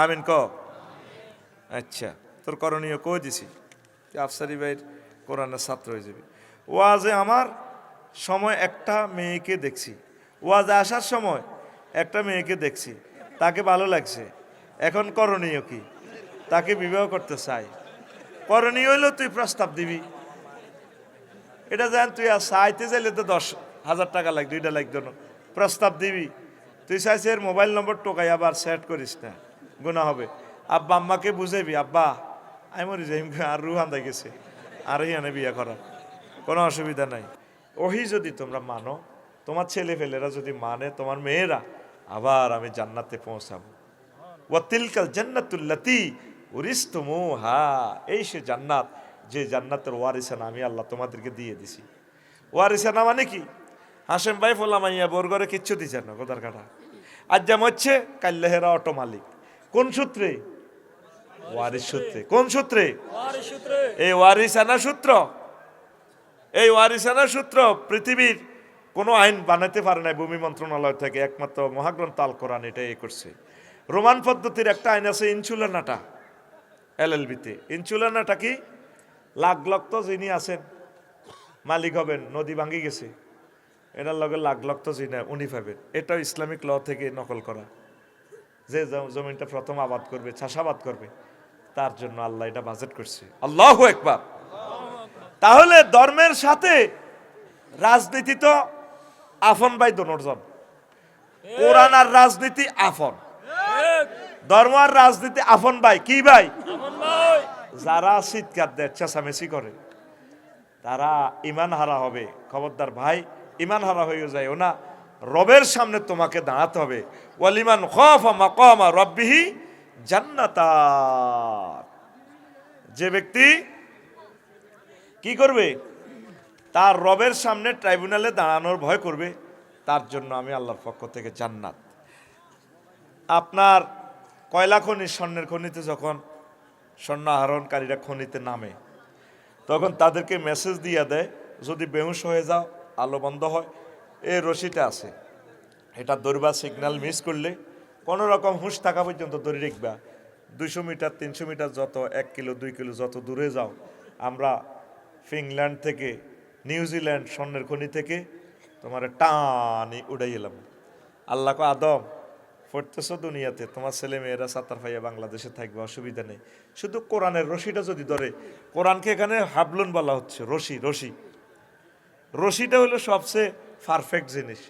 আমিন ক। আচ্ছা, তোর করণীয় কই দিছি, আফসারি ভাইয়ের কোরআনের ছাত্র হয়ে যাবে। ওয়াজে আমার সময় একটা মেয়েকে দেখছি, ওয়াজে আসার সময় একটা মেয়েকে দেখছি, তাকে ভালো লাগছে। এখন করণীয় কি? তাকে বিবাহ করতে চাই। করণীয় হইলো তুই প্রস্তাব দিবি। এটা জান তুই আর চাইতে চাইলে তো 10,000 টাকা লাগবে, 2টা লাগতো না। প্রস্তাব দিবি, তুই চাইছে এর মোবাইল নম্বর টোকাই আবার সেট করিস না, গুনাহ হবে। আব্বা আম্মাকে বুঝাইবি, আব্বা আমি মরি যাই, আর রুহান দাই গেছে, আর হিয়ানে বিয়ে করার কোনো অসুবিধা নাই। ওহি যদি তোমরা মানো, তোমার ছেলে ফেলেরা যদি মানে, তোমার মেয়েরা, আবার আমি জান্নাতে পৌঁছাবো। ওয়াতিলকাল জান্নাতুল্লাতি উরিসতুমুহা, এই সে জান্নাত যে জান্নাতের ওয়ারিসানা আমি আল্লাহ তোমাদেরকে দিয়ে দিছি। ওয়ারিসানা মানে কি? হাসেম ভাই ফোলামাইয়া বোরগরে কিচ্ছু দিছে না, কোদার কাটা। আজ যেমন হচ্ছে কাল্লাহেরা অটো মালিক। কোন সূত্রে? ওয়ারিস সূত্রে। কোন সূত্রে? এই ওয়ারিসানা সূত্র। এই ওয়ারিসানা সূত্র পৃথিবীর কোনো আইন বানাতে পারে না ভূমি মন্ত্রণালয় থেকে, একমাত্র মহাগ্রন্থ আল কোরআন এটা এ করছে। রোমান পদ্ধতির একটা আইন আছে ইনসুলানাটা, এলএলবিতে। ইনসুলানাটা কি? লাখ লক্ষ যিনি আছেন মালিক হবেন, নদী ভাঙ্গি গেছে, এটার লগে লাখ লক্ষ যিনি উনি পাবেন। এটাও ইসলামিক ল থেকে নকল করা। যে জমিনটা প্রথম আবাদ করবে, চাষাবাদ করবে, তার জন্য আল্লাহ এটা বাজেট করছে। আল্লাহু আকবার। তাহলে ধর্মের সাথে রাজনীতি তো আফন ভাই দোনোজন। কোরআন আর রাজনীতি আফন, ধর্ম আর রাজনীতি আফন ভাই। কি ভাই? যারা চিৎকার দেয়, চেঁচামেচি করে, তারা ইমান হারা হবে। খবরদার ভাই, ইমান হারা হয়ে যায় না। রবের সামনে তোমাকে দাঁড়াতে হবে। ওয়ালিমান খাফা মাকামা রাব্বিহি জান্নাতান। যে ব্যক্তি কি করবে? তার রবের সামনে ট্রাইব্যুনালে দাঁড়ানোর ভয় করবে, তার জন্য আমি আল্লাহর পক্ষ থেকে জান্নাত। আপনার কয়লা খনি, স্বর্ণের খনিতে যখন স্বর্ণ আহরণকারীরা খনিতে নামে, তখন তাদেরকে মেসেজ দিয়ে দেয়, যদি বেহুশ হয়ে যাও, আলো বন্ধ হয়, এই রশিটা আছে, এটা ধরবা, সিগন্যাল মিস করলে কোনো রকম হুঁশ থাকা পর্যন্ত ধরে রাখবা। 200 মিটার 300 মিটার যত, 1 কিলো 2 কিলো যত দূরে যাও, আমরা ফিনল্যান্ড থেকে, নিউজিল্যান্ড স্বর্ণের খনি থেকে তোমার টানি উড়াই এলাম। আল্লাহ কো আদম, পড়তেছো দুনিয়াতে, তোমার ছেলে মেয়েরা সাতার ফাইয়া বাংলাদেশে থাকবে, অসুবিধা নেই। শুধু কোরআনের রশিটা যদি ধরে, কোরআনকে এখানে হাবলুন বলা হচ্ছে, রশি। রশি রশিটা হলো সবচেয়ে পারফেক্ট জিনিস।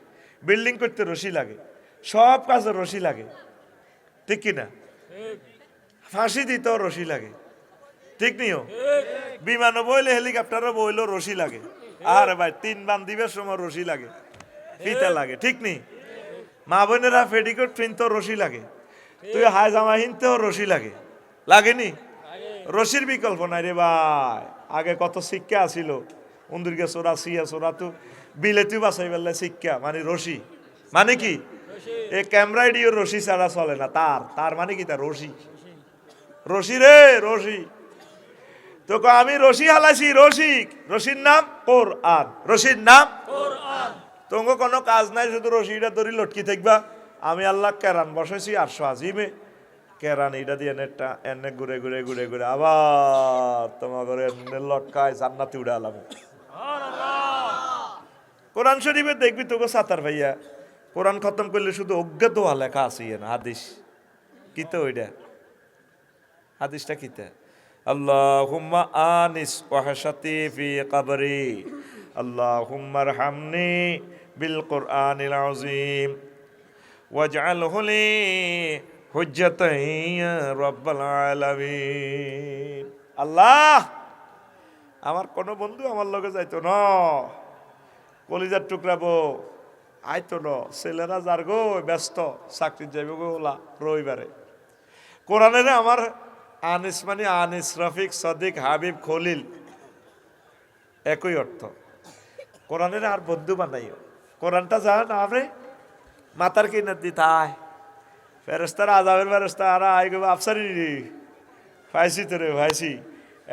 বিল্ডিং করতে রশি লাগে, সব কাজে রশি লাগে, ঠিক কিনা? ফাঁসি দিতেও রশি লাগে, ঠিক নিও? বিমানও বইলে, হেলিকপ্টারও বইলেও রশি লাগে। আরে ভাই, 3 বান দিবের সময় রশি লাগে, ফিতা লাগে, ঠিক নি? মা বোনেরা পেটিকোট পিনতেও রশি লাগে, তুই হাই জামা হিনতেও রশি লাগে, লাগেনি? রশির বিকল্প নাই রে ভাই। আগে কত শিক্ষা আছিল, উন্দুরকে চোরা, সিয়া চোরা, তো বিলেতি বাসাই বেলা শিক্ষা মানে রশি। মানে কি? এই ক্যামেরাইডিও রশি ছাড়া চলে না। তার মানে কি? তার রশি। রশি রে, রশি। তোকে আমি রশি হালাইছি, রশিক। রশির নাম কোরআন, রশির নাম কোরআন। তোমাকে কোনো কাজ নাই, শুধু রশিটা ধরি লটকি থাকবা। আমি আল্লাহ কেরান বসাইছি 800 আজিমে, কেরান এটা দিয়ে নেটটা এনে ঘুরে ঘুরে ঘুরে ঘুরে আবার তোমার ঘরে এনে লটকায় জান্নাতে উড়ে আলাম। কোরআন শরীফে দেখবি তোকে সাতার ভাইয়া কোরআন খতম করলে শুধু অজ্ঞাত লেখা আছে না হাদিস। কি তো ওইটা হাদিসটা কিতা? আল্লাহুম্মা আনিস ওয়াহশাতি ফি কবরি, আল্লাহুম্মা আরহামনি বিল কুরআনিল আযীম ওয়াজআলহু লি হুজ্জাতান ইয়া রাব্বাল আলামিন। আল্লাহ, আমার কোন বন্ধু আমার লগে যাইতো না, কলিজার টুকরাবো আইতো না, ছেলেরা যার গো ব্যস্ত, চাকরি যাইব গো ওলা রবিবারে। কোরআনের আমার আনিস মানে আনিস, রফিক, সদিক, হাবিব, খলিল একই অর্থ। কোরআনের আর বন্ধু বানাইও। কোরআনটা জান আপনি মাতার কিনার দিতায় ফেরেস্তার আজাবের ফেরেস্তা আর আই গো আফসারি ফাইসি তোরে ফাইসি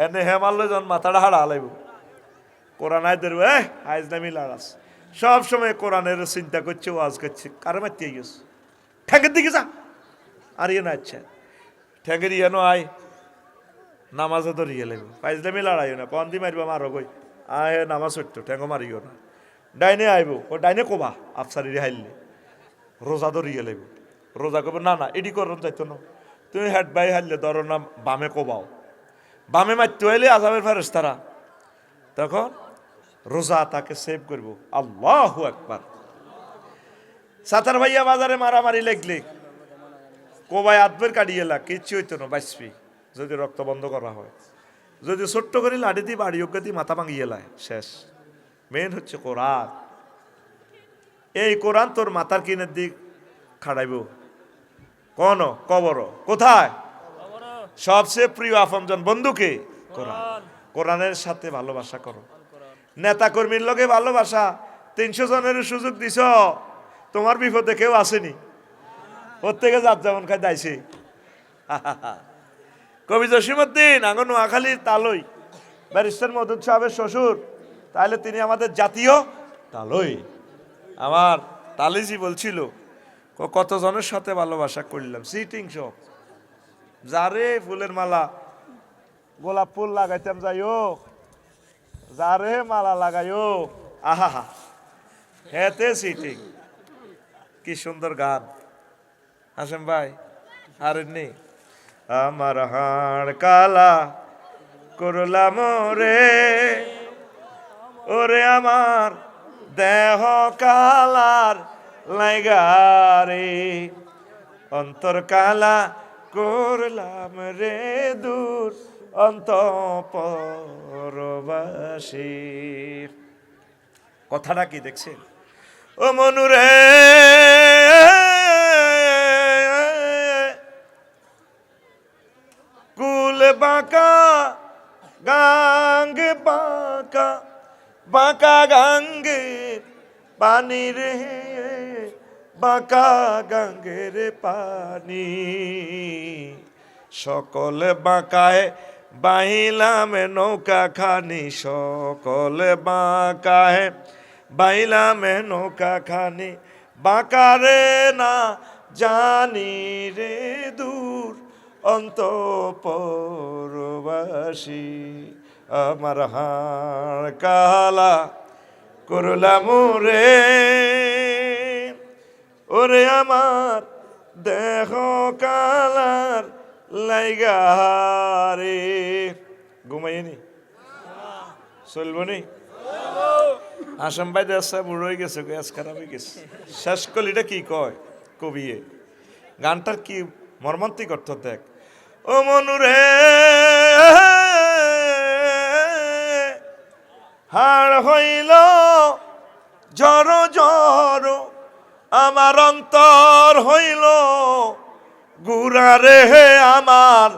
এনে হেমাল্য জন মাথাটা হারা হালাইব। কোরআন আয় ধরবো, আইজ নামি লাগাস। সব সময় কোরআনের চিন্তা করছে, ওয়াজ করছে, কারো মারতে গেছে ঠেকের দিকে যা আর ইয়ে না। আচ্ছা, ঠেঙ্গের ইয়ানো আয় নামাজে তো রিয়ে লাগবে পাইজলামি লড়াইও না কন দি মারবা মারো গই আয় নামাজ হইতো ঠেঙ্গো মারিও না ডাইনে আইব ও ডাইনে কবা আফসারি হাইলে রোজা তো রিয়ে লাগবে রোজা কবে না না এডি করন যাইতো না তুমি হেড বাই হাইলে ধরো না বামে কোবাও বামে মারতে হইলে আজাবের ফেরেশতারা তখন রোজা তাকে সেভ করব আল্লাহু আকবার সাতার ভাইয়া বাজারে মারামারি লাগলে কোবাই আদবের কাটিয়ে লাগ কিচ্ছু হইতো না বাঁচবি যদি রক্ত বন্ধ করা হয় যদি ছোট্ট করে লাঠি দিয়ে বাড়ি অজ্ঞাতি মাথা ভাঙিয়ে লায় শেষ মেন হচ্ছে কোরআন এই কোরআন তোর মাথার কিনের দিক খাড়াইব কোন কবর কোথায় সবচেয়ে প্রিয় আপনজন বন্ধুকে কোরআন কোরআনের সাথে ভালোবাসা করো নেতা কর্মীর লগে ভালোবাসা 300 জনের সুযোগ দিছ তোমার বিপদে কেউ আসেনি ওর থেকে যার যেমন খাই দাইছে কবি জসিমউদ্দিন আঙ্গ নোয়াখালীর তালই ব্যারিস্টার মদুদ সাহেবের শ্বশুর তাহলে তিনি আমাদের জাতীয় তালই আমার তালিজি বলছিল কতজনের সাথে ভালোবাসা করলাম সিটিং সব যারে ফুলের মালা গোলাপ ফুল লাগাইতাম যাইও যারে মালা লাগাইও আহা হেতে সিটিং কি সুন্দর গান হাসেম ভাই আর নেই আমার হাড় কালা করলাম রে ওরে আমার দেহ কালার লাইগারে অন্তর কালা করলাম রে দূর অন্তঃপরবাসী কথাটা কি দেখছেন ও মনুরে কুল বাঁকা গাঙ্গে বাঁকা বাঁকা গাঙ্গে পানি রে বাঁকা গাঙ্গের পানি সকল বাঁকায় বাইলাম নৌকা খানি সকল বাঁকায় বাইলাম নৌকা খানি বাঁকারে না জানি রে দূর অন্তঃপরবাসী আমার হাড় কালা করলাম রে ওরে আমার দেহ কালার লাইগারে ঘুমাইনি চলবো নি আসাম ভাই দেশা বুড়ো হয়ে গেছে গ্যাস খারাপ হয়ে গেছে শেষ কলিটা কি কয় কবিয়ে গানটার কি মর্মান্তিক অর্থ দেখ ও মনুরে হাড় হইল জড় জড় আমার অন্তর হইল গুড়া রে আমার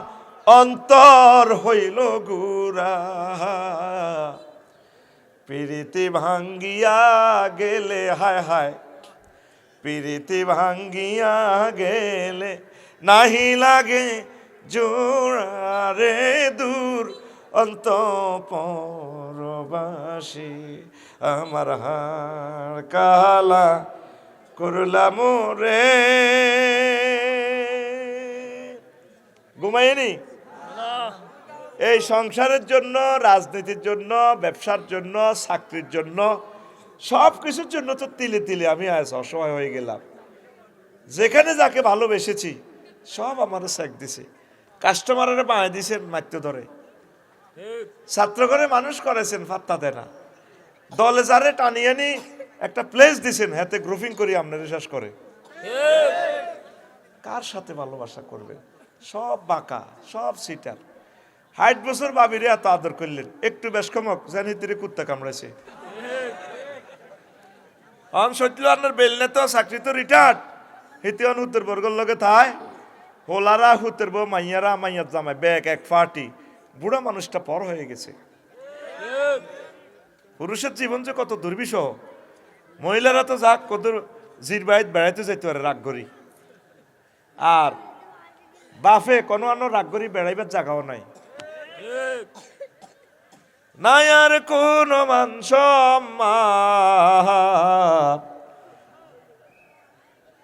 অন্তর হইল গুড়া প্রীতি ভাঙ্গিয়া গেলে হায় হায় প্রীতি ভাঙ্গিয়া গেলে নাহি লাগে জোড়া রে দূর অন্তঃপরবাসী আমার হাড় কালা করলাম রে ঘুমাইনি এই সংসারের জন্য রাজনীতির জন্য ব্যবসার জন্য চাকরির জন্য সব কিছুর জন্য তো তিলে তিলে আমি আজ অসহায় হয়ে গেলাম যেখানে যাকে ভালোবেসেছি সব আমার স্যাক দিছে কাস্টমারের বাঁয়ে দিছেন মারতে ধরে ছাত্র করে মানুষ করেছেন ফাত্তা দেয় না দলে যারে টানিয়ে নি একটা প্লেস দিছেন হাতে গ্রুপিং করি আপনারা শেষ করে কার সাথে ভালোবাসা করবেন সব বাঁকা সব সিটার 60 বছর বাবিরে এত আদর করলেন একটু বেশ কমক জানি তিরে কুত্তা কামড়াইছে অন সত্যি আপনার বেলনে তো চাকরি তো রিটায়ার্ড হিতে অন উত্তর বর্গর লগে থায় হোলারা হুতের বউ মাইয়ারা মাইয়ার জামাই ব্যাগ এক ফাটি বুড়া মানুষটা পর হয়ে গেছে পুরুষের জীবন যে কত দুর্বিষহ মহিলারা তো যাক কত জির বাইত বেড়াইতে যাইতে পারে রাগ করি আর বাফে কোনো অন্য রাগ করি বেড়াইবার জায়গাও নাই নাই আর কোন মান সম্মান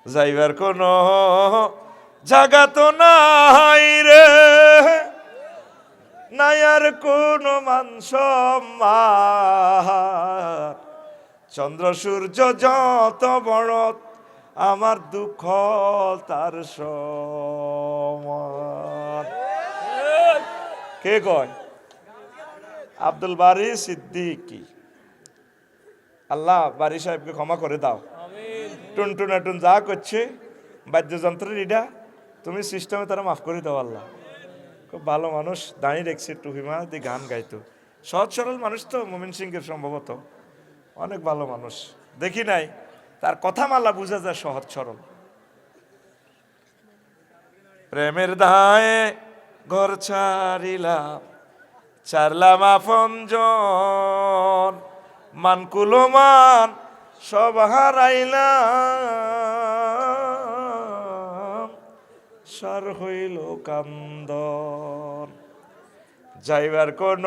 যাইবার কোন জায়গা তো নাই রে কোন মান সম্মান, চন্দ্র সূর্য যত বড় আমার দুঃখ তার সমান। কে কয়? আব্দুল বারী সিদ্দিকী। আল্লাহ বারী সাহেবকে ক্ষমা করে দাও। টুনটুনাটুন যা করছে বাদ্যযন্ত্রের ইডা, তুমি সিস্টেমে তারা মাফ করে দাও আল্লাহ। খুব ভালো মানুষ, দাঁড়িয়ে রেখছে টুহিমা দিয়ে গান গাইতো। সহজ সরল মানুষ তো মোমিন সিংয়ের সম্ভবত, অনেক ভালো মানুষ। দেখি নাই, তার কথা মালা বুঝা যায় সহজ সরল। প্রেমের দায়ে ঘর ছাড়িলাম, ছাড়লাম আপনজন, মানকুলমান সব হারাইলাম, সার হইল কান্দন। যাইবার কোন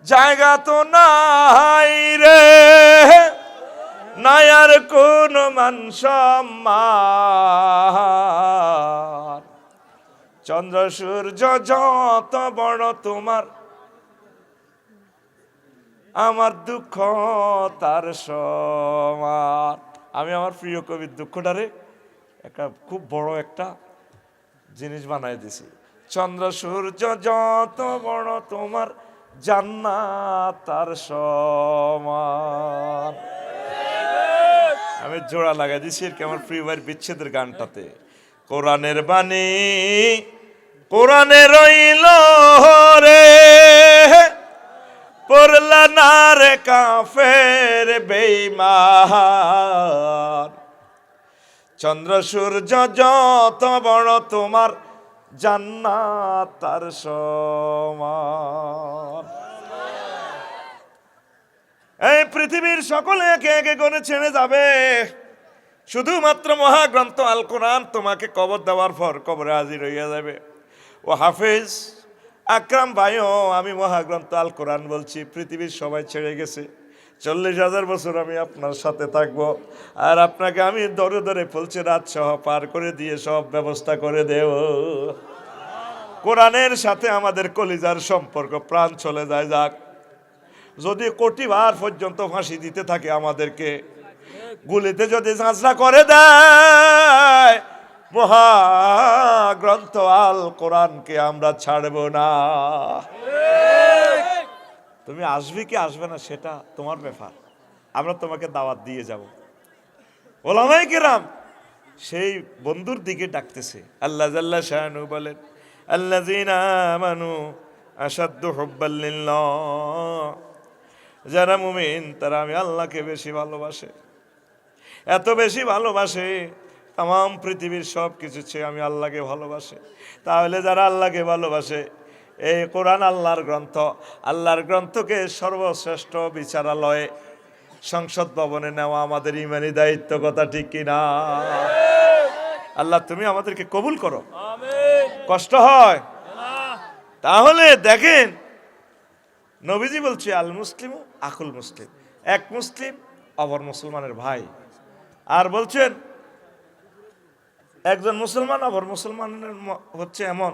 জায়গা তো নাই রে, নাই আর কোন মান সম্মান, চন্দ্র সূর্য যত বড় তোমার আমার দুঃখ তার সমান। আমি আমার প্রিয় কবির দুঃখটারে একটা খুব বড় একটা জিনিস বানাই দিছি। চন্দ্র সূর্য যত বড় তোমার জান্নাত তার সমান। আমি জোড়া লাগাই দিছি আর কি আমার প্রিয় ভাইয়ের বিচ্ছেদের গানটাতে। কোরআনের বাণী কোরআনে রইল রে, পড়লা না রে কাফের বেঈমান, চন্দ্র সূর্য যত বড় তোমার জান্নাত তার সমান। এই পৃথিবীর সকলে একে একে করে ছেড়ে যাবে, শুধুমাত্র মহাগ্রন্থ আল কোরআন তোমাকে কবর দেওয়ার পর কবরে হাজির হইয়া যাবে। ও হাফেজ আকরাম ভাইও, আমি মহাগ্রন্থ আল কোরআন বলছি, পৃথিবীর সবাই ছেড়ে গেছে, 40,000 বছর আমি আপনার সাথে থাকবো, আর আপনাকে আমি ধরে ধরে ফলছে রাত সহ পার করে দিয়ে সব ব্যবস্থা করে দেব। কোরআনের সাথে আমাদের কলিজার সম্পর্ক, প্রাণ চলে যায় যাক, যদি কোটিবার পর্যন্ত ফাঁসি দিতে থাকে আমাদেরকে, গুলিতে যদি ঝাঁঝরা করে দেয়, মহাগ্রন্থ আল কোরআনকে আমরা ছাড়ব না। তুমি আসবে কি আসবে না সেটা তোমার ব্যাপার, আমরা তোমাকে দাওয়াত দিয়ে যাব। ওলামায়ে কেরাম সেই বন্ধুর দিকে ডাকতেছে। আল্লাহ জাল্লা শানু বলেন, আল্লাযীনা আমানু আশাদ্দু হুব্বাল লিল্লাহ, যারা মুমিন তারা আমি আল্লাহকে বেশি ভালোবাসে, এত বেশি ভালোবাসে তাম পৃথিবীর সব কিছু চেয়ে আমি আল্লাহকে ভালোবাসে। তাহলে যারা আল্লাহকে ভালোবাসে, এই কোরআন আল্লাহর গ্রন্থ, আল্লাহর গ্রন্থকে সর্বশ্রেষ্ঠ বিচারালয়ে সংসদ ভবনে নেওয়া আমাদের ইমানি দায়িত্ব, কথা ঠিক কিনা? আল্লাহ তুমি আমাদেরকে কবুল করো। কষ্ট হয় তাহলে দেখেন, নবীজি বলছে আল মুসলিম আকুল মুসলিম, এক মুসলিম অপর মুসলমানের ভাই। আর বলছেন একজন মুসলমান অপর মুসলমানের হচ্ছে এমন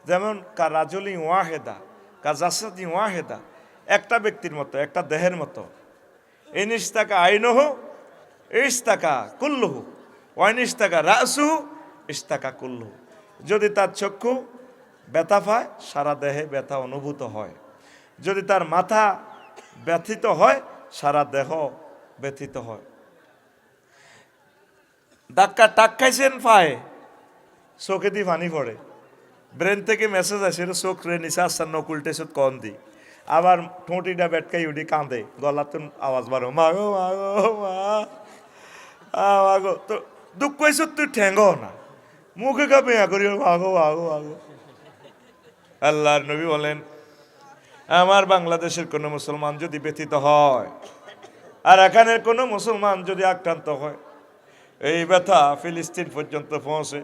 যেমন কারাজলি ওয়াহেদা কাজাসাদি ওয়াহেদা, একটা ব্যক্তির মতো, একটা দেহের মতো। ইনিস্তাকা আইনহু ইস্তাকা কুল্লুহু, ওয়াইনিস্তাকা রাসুহু ইস্তাকা কুল্লুহু। যদি তার চক্ষু ব্যথা পায়, সারা দেহে ব্যথা অনুভূত হয়। যদি তার মাথা ব্যথিত হয়, সারা দেহ ব্যথিত হয়। ধাক্কা টাক খাইছেন পায়ে, চোখে দিয়ে পানি পড়ে, ব্রেন থেকে মেসেজ আসে, চোখ রে নিচে আসছে নকুলটেছত কন দি, আবার ঠোঁটিটা বেটকাই উঠি কাঁদে, গলাতে আওয়াজ বাড়ো মাগো মাগো মা মাগো। তো দুঃখ হয়েছ তুই ঠেঙ্গো না, মুখে কাঁপে করি মাগো মাগো মাগো। আল্লাহর নবী বলেন, আমার বাংলাদেশের কোনো মুসলমান যদি ব্যথিত হয় আর এখানের কোনো মুসলমান যদি আক্রান্ত হয়, এই ব্যথা ফিলিস্তিন পর্যন্ত পৌঁছে।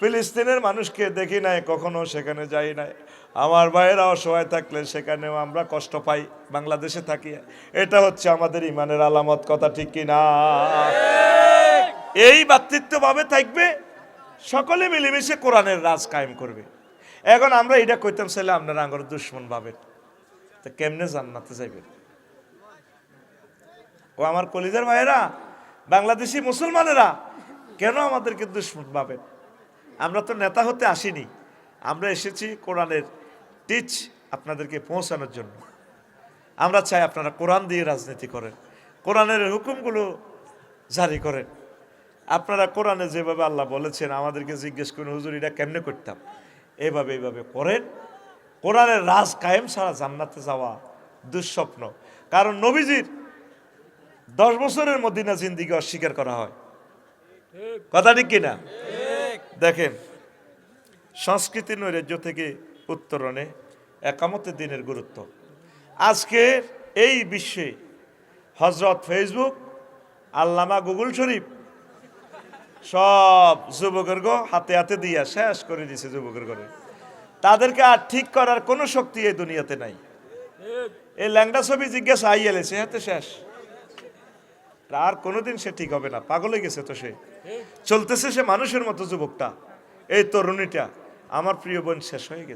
ফিলিস্তিনের মানুষকে দেখি নাই কখনো, সেখানে যাই নাই। আমার ভাইয়েরা অসহায় থাকলে সেখানেও আমরা কষ্ট পাই, বাংলাদেশে থাকি। এটা হচ্ছে আমাদের ইমানের আলামত, কথা ঠিক কি না? এই ভ্রাতৃত্বভাবে থাকবে, সকলে মিলেমিশে কোরআনের রাজ কায়েম করবে। এখন আমরা এটা কইতাম ছেলে আপনারা আঙ্গর দুশ্মন ভাবেন, তো কেমনে জান্নাতে যাইবেন? ও আমার কলিজার ভাইয়েরা, বাংলাদেশি মুসলমানেরা, কেন আমাদেরকে দুশ্মন ভাবেন? আমরা তো নেতা হতে আসিনি, আমরা এসেছি কোরআনের টিচ আপনাদেরকে পৌঁছানোর জন্য। আমরা চাই আপনারা কোরআন দিয়ে রাজনীতি করেন, কোরআনের হুকুমগুলো জারি করেন। আপনারা কোরআনে যেভাবে আল্লাহ বলেছেন আমাদেরকে জিজ্ঞেস করুন হুজুর এটা কেমনে করতাম, এইভাবে করেন। কোরআনের রাজ কায়েম ছাড়া জান্নাতে যাওয়া দুঃস্বপ্ন। কারণ নবীজির 10 বছরের মদিনা জিন্দিগি অস্বীকার করা হয়, কথা ঠিক কিনা? দেখেন, সংস্কৃতি নৈরাজ্য থেকে উত্তরণে একামতের দিনের গুরুত্ব। আজকে এই বিশ্বে হজরত ফেসবুক, আল্লামা গুগল শরীফ সব যুবকের হাতে হাতে দিয়া শেষ করে দিছে। যুবকের ঘরে তাদেরকে আর ঠিক করার কোনো শক্তি এই দুনিয়াতে নাই। এই ল্যাংডা ছবি জিজ্ঞাসা আই এলেছে, হাতে শেষ, আর কোনোদিন সে ঠিক হবে না। পাগল হয়ে গেছে তো, সে চলতেছে সে মানুষের মতো। যুবকটা, এই তরুণীটা, আমার প্রিয় বোন শেষ হয়ে গেছে।